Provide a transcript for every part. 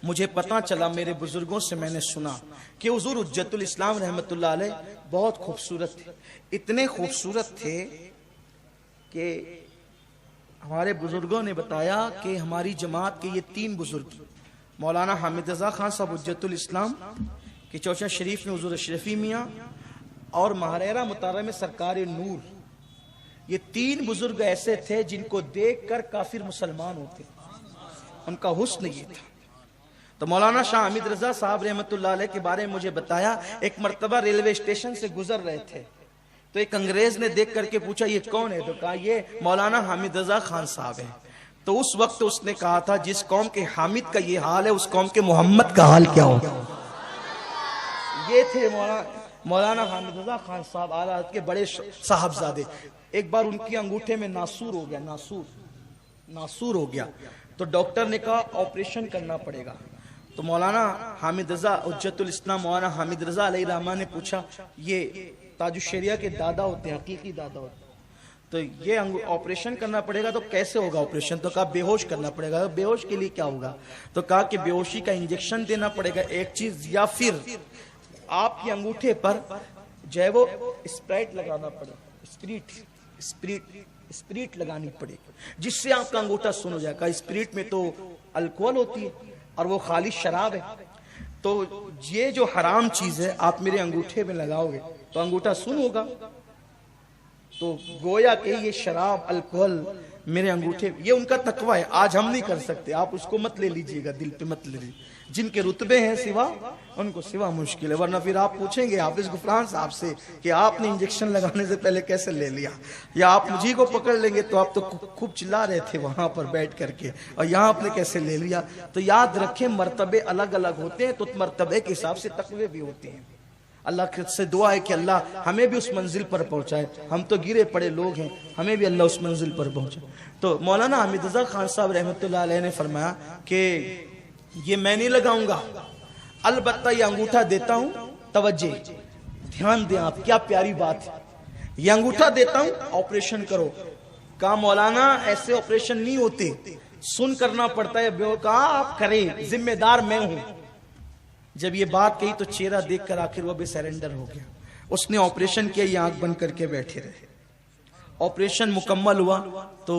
مجھے پتا چلا میرے بزرگوں سے میں نے سنا کہ حضور حجت الاسلام رحمت اللہ علیہ بہت خوبصورت تھے، اتنے خوبصورت تھے کہ ہمارے بزرگوں نے بتایا کہ ہماری جماعت کے یہ 3 بزرگ، مولانا حامد رضا خان صاحب حجت الاسلام کہ چوچا شریف میں حضور اشرفی میاں، اور مہریرہ مطہرہ میں سرکار نور، یہ 3 بزرگ ایسے تھے جن کو دیکھ کر کافر مسلمان ہوتے، ان کا حسن یہ تھا۔ تو مولانا شاہ حمید رضا صاحب رحمت اللہ علیہ کے بارے میں مجھے بتایا، ایک مرتبہ ریلوے اسٹیشن سے گزر رہے تھے تو ایک انگریز نے دیکھ کر کے پوچھا یہ کون ہے؟ تو کہا یہ مولانا حامد رضا خان صاحب ہیں۔ تو اس وقت اس نے کہا تھا جس قوم کے حامد کا یہ حال ہے اس قوم کے محمد کا حال کیا ہوگا۔ یہ تھے مولانا حامد رضا خان صاحب اعلیٰ حضرت کے بڑے صاحبزادے۔ ایک بار ان کی انگوٹھے میں ناسور ہو گیا، ناسور ہو گیا، تو ڈاکٹر نے کہا آپریشن کرنا پڑے گا۔ تو مولانا حامد رضا حجت الاسلام مولانا حامد رضا علیہ الرحمہ نے پوچھا یہ تاج الشریعہ کے دادا ہوتے ہیں، حقیقی دادا ہوتے ہیں، تو یہ آپریشن کرنا پڑے گا، تو کیسے ہوگا آپریشن؟ تو کہا بے ہوش کرنا پڑے گا۔ بے ہوش کے لیے کیا ہوگا؟ تو کہا کہ بے ہوشی کا انجیکشن دینا پڑے گا ایک چیز، یا پھر آپ کے انگوٹھے پر جو ہے وہ اسپرائٹ لگانا پڑے گا، اسپریٹ لگانی پڑے گی جس سے آپ کا انگوٹھا سن ہو جائے گا۔ اسپریٹ میں تو الکوہل ہوتی ہے اور وہ خالص شراب ہے، تو یہ جو حرام چیز ہے آپ میرے انگوٹھے میں لگاؤ گے تو انگوٹھا سن ہوگا۔ تو گویا کہ یہ شراب الکوہل میرے انگوٹھے، یہ ان کا تقوی ہے، آج ہم نہیں کر سکتے، آپ اس کو مت لے لیجئے گا، دل پہ مت لے لیجئے، جن کے رتبے ہیں سوا ان کو سوا مشکل ہے، ورنہ پھر آپ پوچھیں گے حافظ غفران صاحب سے کہ آپ نے انجیکشن لگانے سے پہلے کیسے لے لیا، یا آپ مجھے کو پکڑ لیں گے تو آپ تو خوب چلا رہے تھے وہاں پر بیٹھ کر کے، اور یہاں آپ نے کیسے لے لیا۔ تو یاد رکھیں مرتبے الگ الگ ہوتے ہیں، تو مرتبے کے حساب سے تقوی بھی ہوتے ہیں۔ اللہ سے دعا ہے کہ اللہ ہمیں بھی اس منزل پر پہنچائے، ہم تو گرے پڑے لوگ ہیں، ہمیں بھی اللہ اس منزل پر پہنچائے۔ تو مولانا حامد رضا خان صاحب رحمت اللہ علیہ نے فرمایا کہ یہ میں نہیں لگاؤں گا، البتہ یہ انگوٹھا دیتا ہوں، توجہ دھیان دیں آپ، کیا پیاری بات ہے، یہ انگوٹھا دیتا ہوں آپریشن کرو۔ کہا مولانا ایسے آپریشن نہیں ہوتے، سن کرنا پڑتا ہے۔ کہا آپ کریں، ذمہ دار میں ہوں۔ جب یہ بات کہی تو چہرہ دیکھ کر آخر وہ بھی سرنڈر ہو گیا، اس نے آپریشن کیا، یہ آنکھ بند کر کے بیٹھے رہے۔ آپریشن مکمل ہوا تو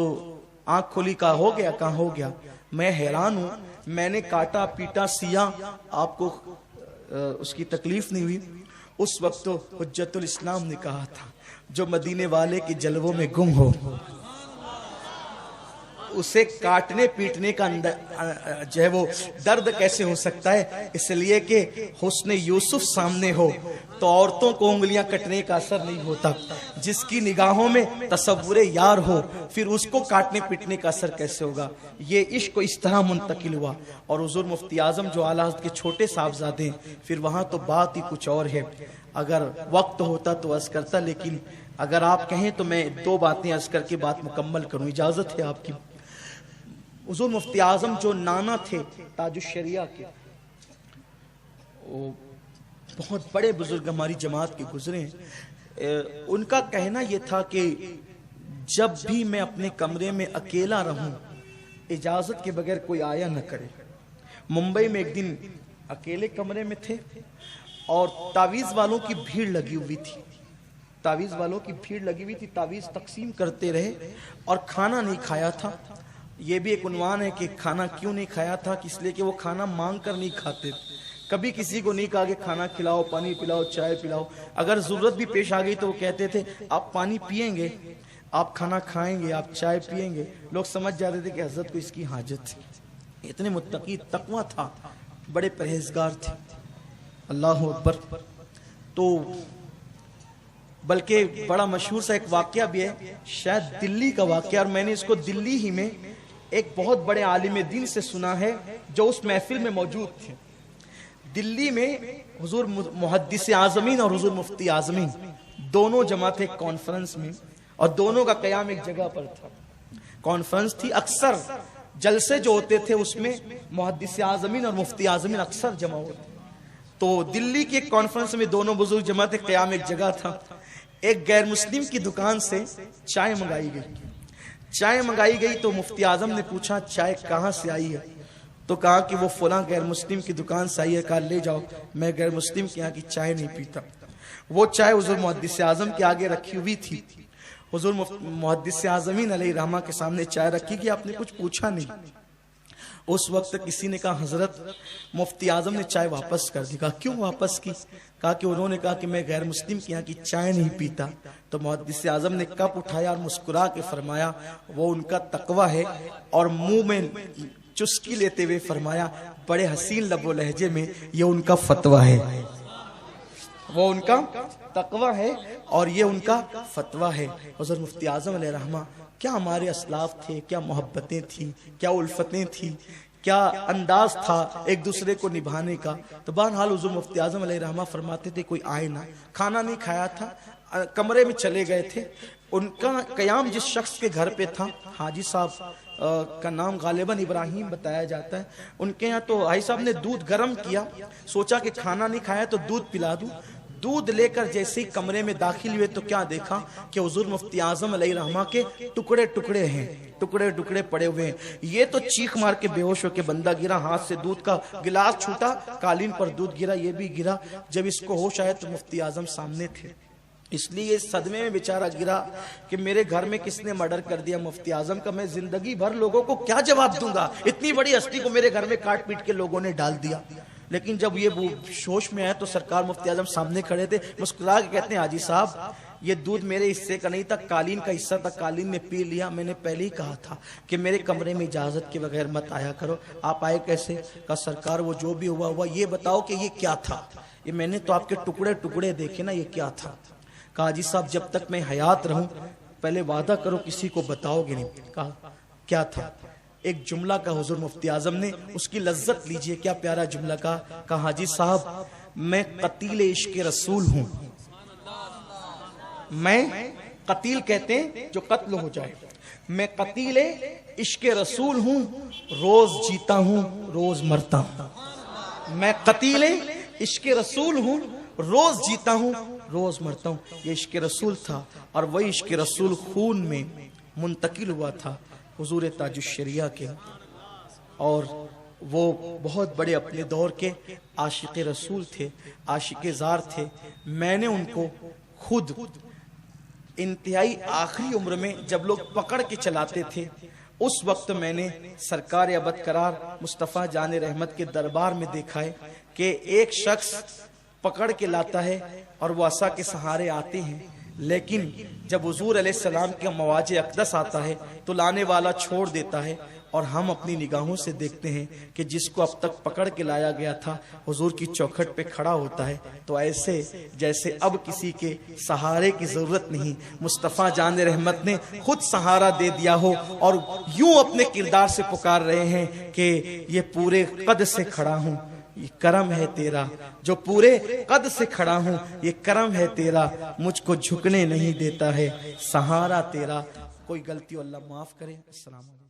آنکھ کھولی، کہا ہو گیا؟ کہاں ہو گیا؟ میں حیران ہوں، میں نے کاٹا پیٹا سیا، آپ کو اس کی تکلیف نہیں ہوئی۔ اس وقت تو حجت الاسلام نے کہا تھا جو مدینے والے کے جلووں میں گم ہو اسے کاٹنے پیٹنے کا جو ہے وہ درد کیسے ہو سکتا ہے؟ اس لیے کہ حسن یوسف سامنے ہو تو عورتوں کو انگلیاں کٹنے کا اثر نہیں ہوتا، جس کی نگاہوں میں تصور یار ہو پھر اس کو کاٹنے پیٹنے کا اثر کیسے ہوگا؟ یہ عشق اس طرح منتقل ہوا۔ اور حضور مفتی اعظم جو اعلیٰ حضرت کے چھوٹے صاحبزادے ہیں، پھر وہاں تو بات ہی کچھ اور ہے، اگر وقت ہوتا تو عرض کرتا، لیکن اگر آپ کہیں تو میں 2 باتیں عرض کر کے بات مکمل کروں، اجازت ہے آپ کی۔ حضور مفتی اعظم جو نانا تھے تاج الشریعہ کے، وہ بہت بڑے بزرگ ہماری جماعت کے گزرے ہیں، ان کا کہنا یہ تھا کہ جب بھی میں اپنے کمرے میں اکیلا رہوں اجازت کے بغیر کوئی آیا نہ کرے۔ ممبئی میں ایک دن اکیلے کمرے میں تھے اور تعویذ والوں کی بھیڑ لگی ہوئی تھی، تعویذ تقسیم کرتے رہے اور کھانا نہیں کھایا تھا۔ یہ بھی ایک عنوان ہے کہ کھانا کیوں نہیں کھایا تھا، اس لیے کہ وہ کھانا مانگ کر نہیں کھاتے، کبھی کسی کو نہیں کہا کہ کھانا کھلاؤ، پانی پلاؤ، چائے پلاؤ، اگر ضرورت بھی پیش آ گئی تو وہ کہتے تھے آپ پانی پیئیں گے، آپ کھانا کھائیں گے، آپ چائے پیئیں گے، لوگ سمجھ جاتے تھے کہ حضرت کو اس کی حاجت تھی۔ اتنے متقی، تقوی تھا، بڑے پرہیزگار تھے، اللہ اکبر۔ تو بلکہ بڑا مشہور سا ایک واقعہ بھی ہے، شاید دلی کا واقعہ، اور میں نے اس کو دلی ہی میں ایک بہت بڑے عالم دین سے سنا ہے جو اس محفل میں موجود تھے۔ دلی میں حضور محدث اعظمین اور حضور مفتی اعظمین دونوں جمع تھے کانفرنس میں، اور دونوں کا قیام ایک جگہ پر تھا۔ کانفرنس تھی، اکثر جلسے جو ہوتے تھے اس میں محدث اعظمین اور مفتی اعظمین اکثر جمع ہوتے، تو دلی کی ایک کانفرنس میں دونوں بزرگ جمع تھے، قیام ایک جگہ تھا۔ ایک غیر مسلم کی دکان سے چائے منگائی گئی تو مفتی اعظم نے پوچھا چائے کہاں سے آئی ہے؟ تو کہا کہ وہ فلاں غیر مسلم کی دکان سے آئی ہے، کہا لے جاؤ، میں غیر مسلم کے یہاں کی چائے نہیں پیتا۔ وہ چائے حضور محدث اعظم کے آگے رکھی ہوئی تھی۔ حضور محدث اعظمین علیہ رحمہ کے سامنے چائے رکھی کہ آپ نے کچھ پوچھا نہیں۔ اس وقت کسی نے کہا حضرت مفتی اعظم نے چائے واپس کر دی۔ کہا کیوں واپس کی؟ کہا کہ انہوں نے کہا کہ میں غیر مسلم کے یہاں کی چائے نہیں پیتا۔ تو محدث اعظم نے کپ اٹھایا اور مسکرا کے فرمایا وہ ان کا تقوی ہے، اور منہ میں چسکی لیتے ہوئے فرمایا بڑے حسین لب و لہجے میں یہ ان کا فتویٰ ہے، وہ ان کا تقوی ہے اور یہ ان کا فتویٰ ہے۔ حضرت مفتی اعظم علیہ رحمہ کیا ہمارے اسلاف تھے، کیا محبتیں تھیں، کیا الفتیں تھیں، کیا انداز تھا ایک دوسرے کو نبھانے کا۔ تو بہرحال حضور مفتی اعظم علیہ رحمہ فرماتے تھے کوئی آئے نہ، کھانا نہیں کھایا تھا، کمرے میں چلے گئے تھے۔ ان کا قیام جس شخص کے گھر پہ تھا، حاجی صاحب کا نام غالباً ابراہیم بتایا جاتا ہے، ان کے یہاں تو حاجی صاحب نے دودھ گرم کیا، سوچا کہ کھانا نہیں کھایا تو دودھ پلا دوں۔ دودھ لے کر جیسے ہی کمرے میں داخل ہوئے تو کیا دیکھا کہ حضور مفتی اعظم علیہ رحمہ کے ٹکڑے ٹکڑے ہیں، ٹکڑے ٹکڑے پڑے ہوئے ہیں۔ یہ تو چیخ مار کے بے ہوش ہو کے بندہ گرا، ہاتھ سے دودھ کا گلاس چھوٹا، قالین پر دودھ گرا، یہ بھی گرا۔ جب اس کو ہوش آیا تو مفتی اعظم سامنے تھے، اس لیے صدمے میں بیچارہ گرا کہ میرے گھر میں کس نے مرڈر کر دیا مفتی اعظم کا، میں زندگی بھر لوگوں کو کیا جواب دوں گا، اتنی بڑی ہستی کو میرے گھر میں کاٹ پیٹ کے لوگوں نے ڈال دیا۔ لیکن جب یہ شوش میں آیا تو سرکار مفتی اعظم سامنے کھڑے تھے، مسکرا کے کہتے ہیں حاجی صاحب یہ دودھ میرے حصے کا نہیں تھا، قالین کا حصہ تھا، قالین نے پی لیا، میں نے پہلے ہی کہا تھا کہ میرے کمرے میں اجازت کے بغیر مت آیا کرو، آپ آئے کیسے؟ کہا سرکار وہ جو بھی ہوا یہ بتاؤ کہ یہ کیا تھا، یہ میں نے تو آپ کے ٹکڑے ٹکڑے دیکھے نا، یہ کیا تھا؟ کہا حاجی صاحب جب تک میں حیات رہوں پہلے وعدہ کرو کسی کو بتاؤ گے نہیں۔ کہا کیا تھا؟ ایک جملہ کا حضور مفتی اعظم نے، اس کی لذت لیجئے، کیا پیارا جملہ کا۔ کہا حاجی صاحب میں قتیل عشق رسول ہوں، میں قتیل کہتے ہیں جو قتل ہو جائے، میں قتیل عشق رسول ہوں، روز جیتا ہوں روز مرتا ہوں، میں قتیل عشق رسول ہوں، روز جیتا ہوں روز مرتا ہوں۔ یہ عشق رسول تھا اور وہی عشق رسول خون میں منتقل ہوا تھا حضور تاج الشریعہ کے، اور وہ بہت بڑے اپنے دور کے عاشق رسول تھے، عاشق زار تھے۔ میں نے ان کو خود انتہائی آخری عمر میں جب لوگ پکڑ کے چلاتے تھے اس وقت میں نے سرکار ابد قرار مصطفیٰ جان رحمت کے دربار میں دیکھا ہے کہ ایک شخص پکڑ کے لاتا ہے اور وہ عصا کے سہارے آتے ہیں، لیکن جب حضور علیہ السلام کے مواج اقدس آتا ہے تو لانے والا چھوڑ دیتا ہے، اور ہم اپنی نگاہوں سے دیکھتے ہیں کہ جس کو اب تک پکڑ کے لایا گیا تھا حضور کی چوکھٹ پہ کھڑا ہوتا ہے، تو ایسے جیسے اب کسی کے سہارے کی ضرورت نہیں، مصطفیٰ جان رحمت نے خود سہارا دے دیا ہو، اور یوں اپنے کردار سے پکار رہے ہیں کہ یہ پورے قد سے کھڑا ہوں، یہ کرم ہے تیرا، جو پورے قد سے کھڑا ہوں یہ کرم ہے تیرا، مجھ کو جھکنے نہیں دیتا ہے سہارا تیرا۔ کوئی غلطی ہو اللہ معاف کرے۔ السلام علیکم۔